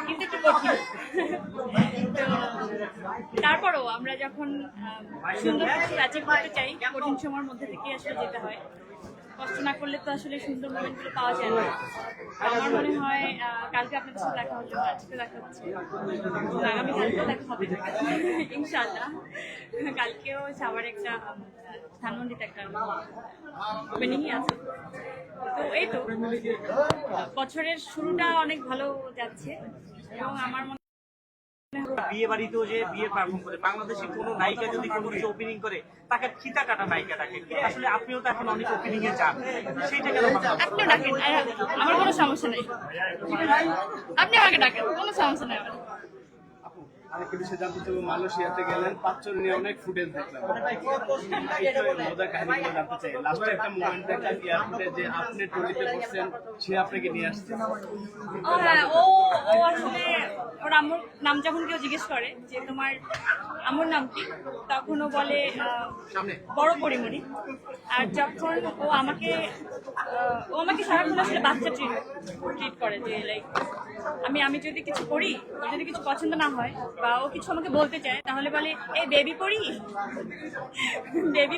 কিন্তু একটু কঠিন। তো তারপরও আমরা যখন সুন্দর কিছু অ্যাচিভ করতে চাই, কঠিন সময়ের মধ্যে থেকে আসলে যেতে হয়। কষ্ট না করলে তো আসলে সুন্দর মোমেন্টগুলো পাওয়া যায় না। আমার মনে হয় কালকে আপনাদের সাথে দেখা হলো, আজকে দেখা হচ্ছে, আগামী কালকেও দেখা হবে ইনশাআল্লাহ। কালকেও সবার একটা ধানমন্ডিতে একটা ওপেনিংই আছে। তো এই তো বছরের শুরুটা অনেক ভালো যাচ্ছে এবং আমার মনে বিয়ে বাড়িতেও যে বিয়ে পারফর্ম করে বাংলাদেশি কোনো নায়িকা যদি কোনো কিছু ওপেনিং করে তাকে ফিতা কাটা নায়িকাটাকে, আসলে আপনিও তো এখন অনেক ওপেনিং এ যান, সেইটা কেন আপনিও ডাকেন, আমার কোনো সমস্যা নেই। আপনি আমাকে ডাকেন, কোনো সমস্যা নেই আমার। আরেকটা বিষয় জানতে চাইবো, মালয়েশিয়াতে গেলেন, পাঁচজন নিয়ে অনেক ফুটেজ দেখলাম, মজার কাহিনীগুলো জানতে চাই। লাস্টে একটা মোমেন্ট দেখলাম এয়ারপোর্টে যে আপনি ট্রলিতে বসছেন, সে আপনাকে নিয়ে আসছে। ও হ্যাঁ, ও আসলে ওর আম্মুর নাম যখন কেউ জিজ্ঞেস করে যে তোমার আম্মুর নাম কি, তখন ও বলে বড় পরিমণি। আর যখন ও আমাকে সারাক্ষণ আসলে বাচ্চা ট্রিট করে, যে লাইক আমি যদি কিছু করি, যদি কিছু পছন্দ না হয় বা ও কিছু আমাকে বলতে চায়, তাহলে বলে এই বেবি পড়ি বেবি